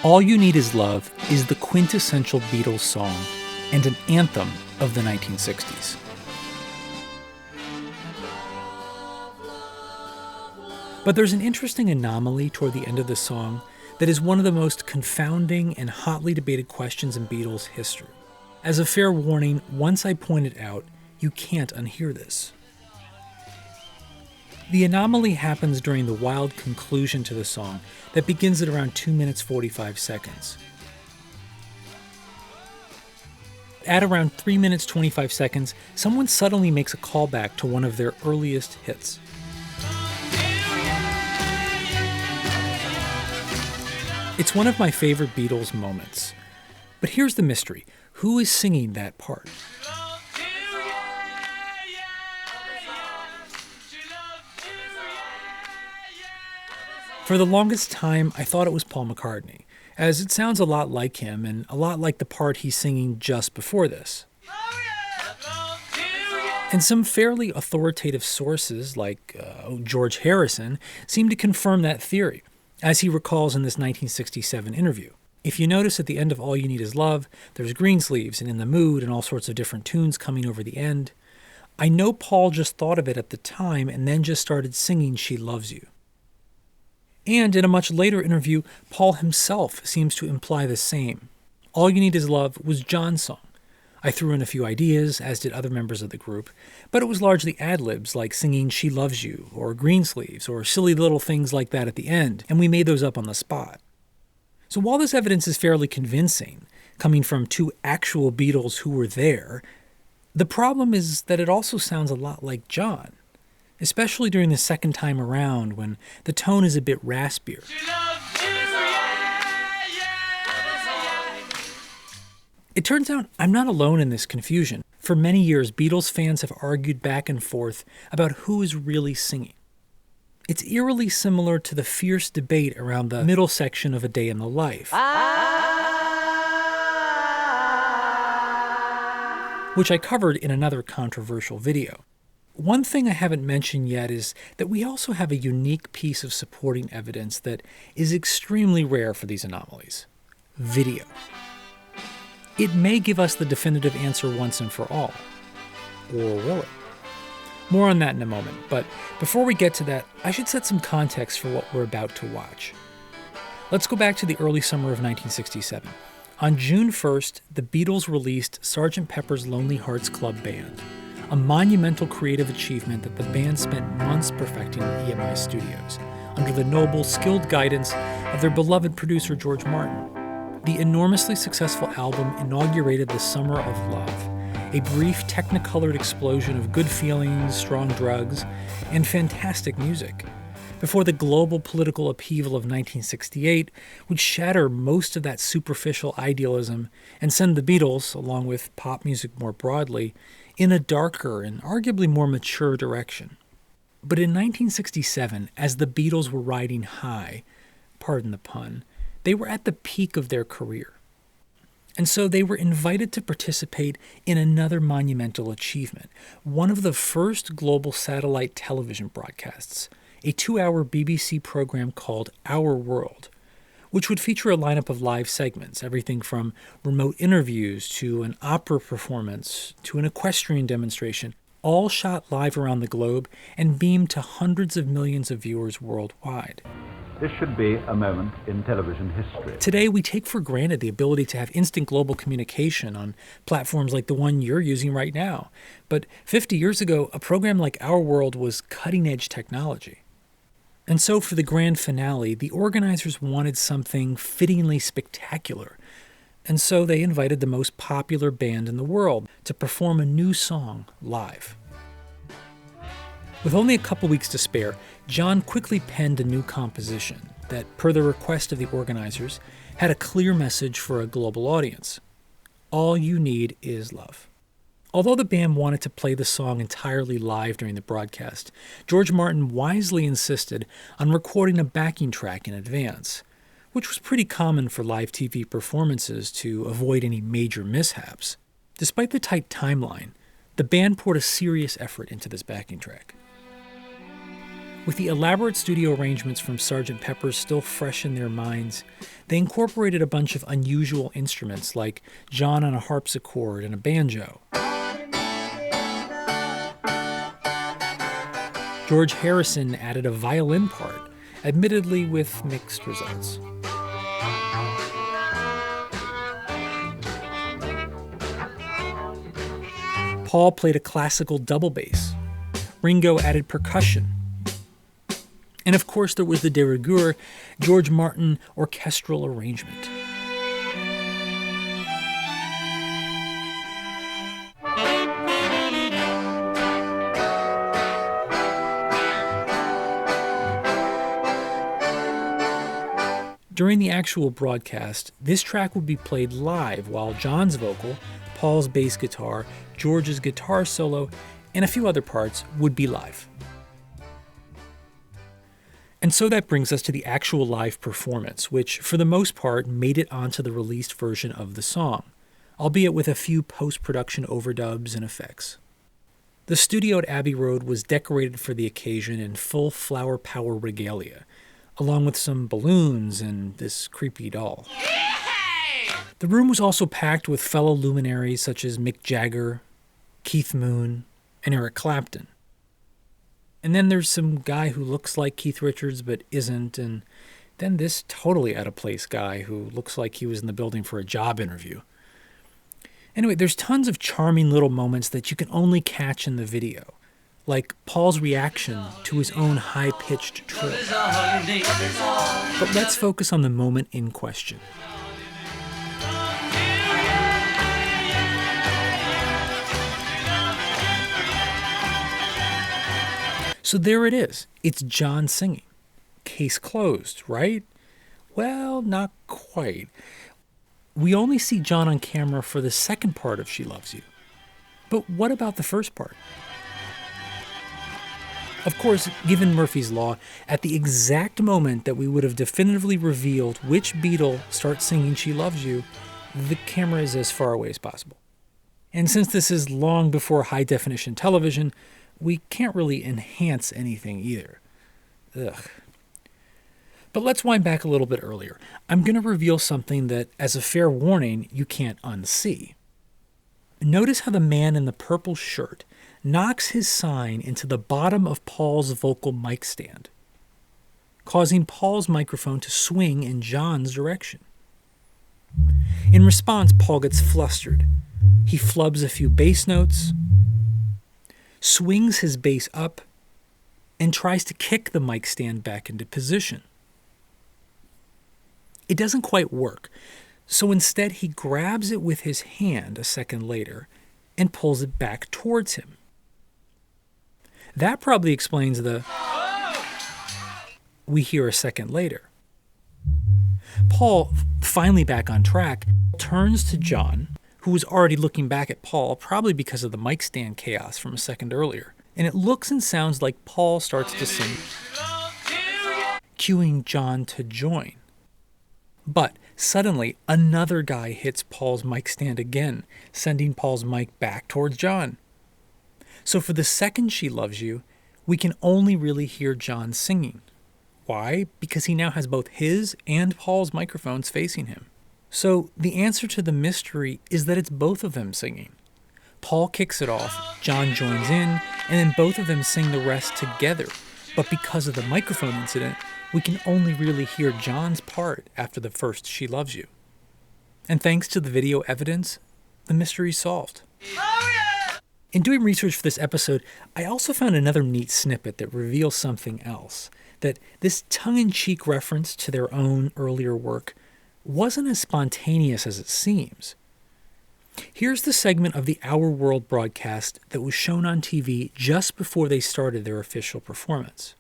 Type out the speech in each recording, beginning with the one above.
All You Need Is Love is the quintessential Beatles song and an anthem of the 1960s. But there's an interesting anomaly toward the end of the song that is one of the most confounding and hotly debated questions in Beatles history. As a fair warning, once I point it out, you can't unhear this. The anomaly happens during the wild conclusion to the song that begins at around 2 minutes 45 seconds. At around 3 minutes 25 seconds, someone suddenly makes a callback to one of their earliest hits. It's one of my favorite Beatles moments. But here's the mystery. Who is singing that part? For the longest time, I thought it was Paul McCartney, as it sounds a lot like him and a lot like the part he's singing just before this. And some fairly authoritative sources, like George Harrison, seem to confirm that theory, as he recalls in this 1967 interview. If you notice at the end of All You Need Is Love, there's Greensleeves and In the Mood and all sorts of different tunes coming over the end. I know Paul just thought of it at the time and then just started singing She Loves You. And in a much later interview, Paul himself seems to imply the same. All You Need Is Love was John's song. I threw in a few ideas, as did other members of the group, but it was largely ad-libs like singing She Loves You, or Greensleeves, or silly little things like that at the end, and we made those up on the spot. So while this evidence is fairly convincing, coming from two actual Beatles who were there, the problem is that it also sounds a lot like John, especially during the second time around when the tone is a bit raspier. It turns out I'm not alone in this confusion. For many years, Beatles fans have argued back and forth about who is really singing. It's eerily similar to the fierce debate around the middle section of A Day in the Life, which I covered in another controversial video. One thing I haven't mentioned yet is that we also have a unique piece of supporting evidence that is extremely rare for these anomalies: video. It may give us the definitive answer once and for all. Or will it? More on that in a moment, but before we get to that, I should set some context for what we're about to watch. Let's go back to the early summer of 1967. On June 1st, the Beatles released Sgt. Pepper's Lonely Hearts Club Band, a monumental creative achievement that the band spent months perfecting in EMI Studios, under the noble, skilled guidance of their beloved producer George Martin. The enormously successful album inaugurated the Summer of Love, a brief technicolored explosion of good feelings, strong drugs, and fantastic music, before the global political upheaval of 1968 would shatter most of that superficial idealism and send the Beatles, along with pop music more broadly, in a darker and arguably more mature direction. But in 1967, as the Beatles were riding high, pardon the pun, they were at the peak of their career. And so they were invited to participate in another monumental achievement, one of the first global satellite television broadcasts, a 2-hour BBC program called Our World, which would feature a lineup of live segments, everything from remote interviews to an opera performance to an equestrian demonstration, all shot live around the globe and beamed to hundreds of millions of viewers worldwide. This should be a moment in television history. Today, we take for granted the ability to have instant global communication on platforms like the one you're using right now. But 50 years ago, a program like Our World was cutting-edge technology. And so for the grand finale, the organizers wanted something fittingly spectacular. And so they invited the most popular band in the world to perform a new song live. With only a couple weeks to spare, John quickly penned a new composition that, per the request of the organizers, had a clear message for a global audience. All You Need Is Love. Although the band wanted to play the song entirely live during the broadcast, George Martin wisely insisted on recording a backing track in advance, which was pretty common for live TV performances to avoid any major mishaps. Despite the tight timeline, the band poured a serious effort into this backing track. With the elaborate studio arrangements from Sgt. Pepper's still fresh in their minds, they incorporated a bunch of unusual instruments like John on a harpsichord and a banjo. George Harrison added a violin part, admittedly with mixed results. Paul played a classical double bass. Ringo added percussion. And of course there was the de rigueur George Martin orchestral arrangement. During the actual broadcast, this track would be played live while John's vocal, Paul's bass guitar, George's guitar solo, and a few other parts would be live. And so that brings us to the actual live performance, which for the most part made it onto the released version of the song, albeit with a few post-production overdubs and effects. The studio at Abbey Road was decorated for the occasion in full flower power regalia, along with some balloons and this creepy doll. The room was also packed with fellow luminaries such as Mick Jagger, Keith Moon, and Eric Clapton. And then there's some guy who looks like Keith Richards but isn't, and then this totally out-of-place guy who looks like he was in the building for a job interview. Anyway, there's tons of charming little moments that you can only catch in the video, like Paul's reaction to his own high-pitched trill. But let's focus on the moment in question. So there it is. It's John singing. Case closed, right? Well, not quite. We only see John on camera for the second part of She Loves You. But what about the first part? Of course, given Murphy's Law, at the exact moment that we would have definitively revealed which Beatle starts singing She Loves You, the camera is as far away as possible. And since this is long before high-definition television, we can't really enhance anything either. Ugh. But let's wind back a little bit earlier. I'm going to reveal something that, as a fair warning, you can't unsee. Notice how the man in the purple shirt knocks his sign into the bottom of Paul's vocal mic stand, causing Paul's microphone to swing in John's direction. In response, Paul gets flustered. He flubs a few bass notes, swings his bass up, and tries to kick the mic stand back into position. It doesn't quite work, so instead he grabs it with his hand a second later and pulls it back towards him. That probably explains the "we hear a second later." Paul, finally back on track, turns to John, who was already looking back at Paul, probably because of the mic stand chaos from a second earlier. And it looks and sounds like Paul starts to sing, cueing John to join. But suddenly, another guy hits Paul's mic stand again, sending Paul's mic back towards John. So for the second She Loves You, we can only really hear John singing. Why? Because he now has both his and Paul's microphones facing him. So the answer to the mystery is that it's both of them singing. Paul kicks it off, John joins in, and then both of them sing the rest together. But because of the microphone incident, we can only really hear John's part after the first She Loves You. And thanks to the video evidence, the mystery's solved. Oh, yeah! In doing research for this episode, I also found another neat snippet that reveals something else. That this tongue-in-cheek reference to their own earlier work wasn't as spontaneous as it seems. Here's the segment of the Our World broadcast that was shown on TV just before they started their official performance.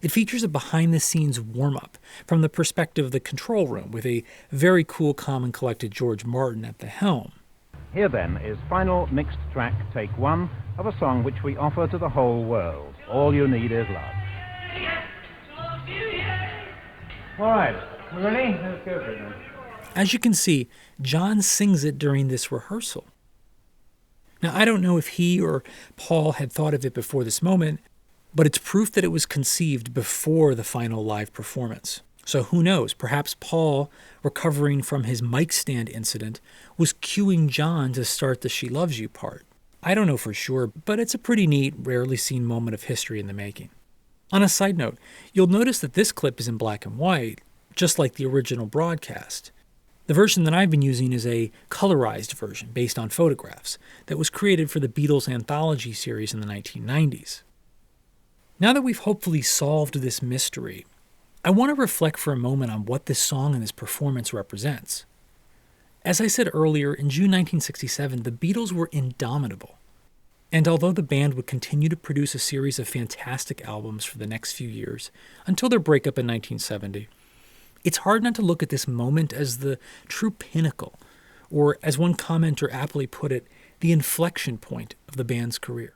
It features a behind-the-scenes warm-up from the perspective of the control room with a very cool, calm, and collected George Martin at the helm. Here then is final mixed track take one of a song which we offer to the whole world. All you need is love. All right. Ready? Let's go for it then. As you can see, John sings it during this rehearsal. Now, I don't know if he or Paul had thought of it before this moment, but it's proof that it was conceived before the final live performance. So who knows, perhaps Paul, recovering from his mic stand incident, was cueing John to start the She Loves You part. I don't know for sure, but it's a pretty neat, rarely seen moment of history in the making. On a side note, you'll notice that this clip is in black and white, just like the original broadcast. The version that I've been using is a colorized version based on photographs that was created for the Beatles anthology series in the 1990s. Now that we've hopefully solved this mystery, I want to reflect for a moment on what this song and this performance represents. As I said earlier, in June 1967, the Beatles were indomitable. And although the band would continue to produce a series of fantastic albums for the next few years, until their breakup in 1970, it's hard not to look at this moment as the true pinnacle, or as one commenter aptly put it, the inflection point of the band's career.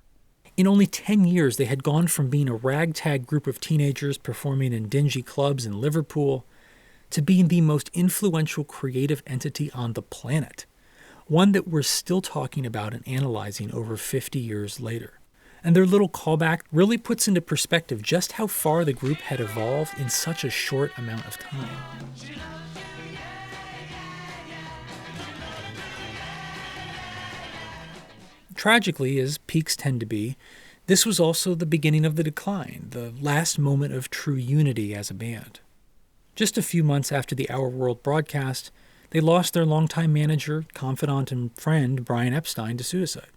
In only 10 years, they had gone from being a ragtag group of teenagers performing in dingy clubs in Liverpool to being the most influential creative entity on the planet, one that we're still talking about and analyzing over 50 years later. And their little callback really puts into perspective just how far the group had evolved in such a short amount of time. Tragically, as peaks tend to be, this was also the beginning of the decline, the last moment of true unity as a band. Just a few months after the Our World broadcast, they lost their longtime manager, confidant, and friend, Brian Epstein, to suicide.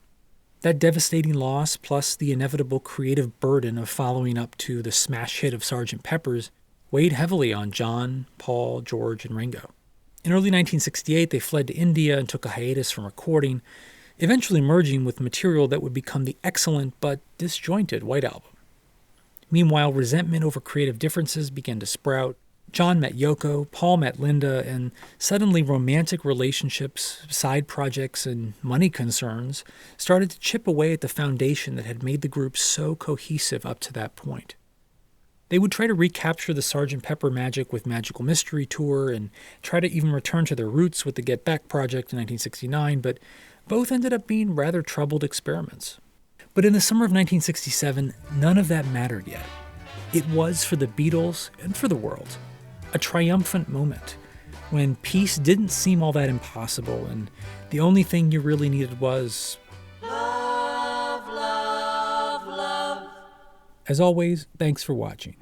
That devastating loss, plus the inevitable creative burden of following up to the smash hit of Sgt. Pepper's, weighed heavily on John, Paul, George, and Ringo. In early 1968, they fled to India and took a hiatus from recording, eventually merging with material that would become the excellent but disjointed White Album. Meanwhile, resentment over creative differences began to sprout. John met Yoko, Paul met Linda, and suddenly romantic relationships, side projects, and money concerns started to chip away at the foundation that had made the group so cohesive up to that point. They would try to recapture the Sgt. Pepper magic with Magical Mystery Tour and try to even return to their roots with the Get Back project in 1969, but both ended up being rather troubled experiments. But in the summer of 1967, none of that mattered yet. It was, for the Beatles and for the world, a triumphant moment when peace didn't seem all that impossible and the only thing you really needed was love, love, love. As always, thanks for watching.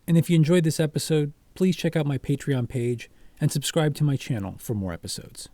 And if you enjoyed this episode, please check out my Patreon page and subscribe to my channel for more episodes.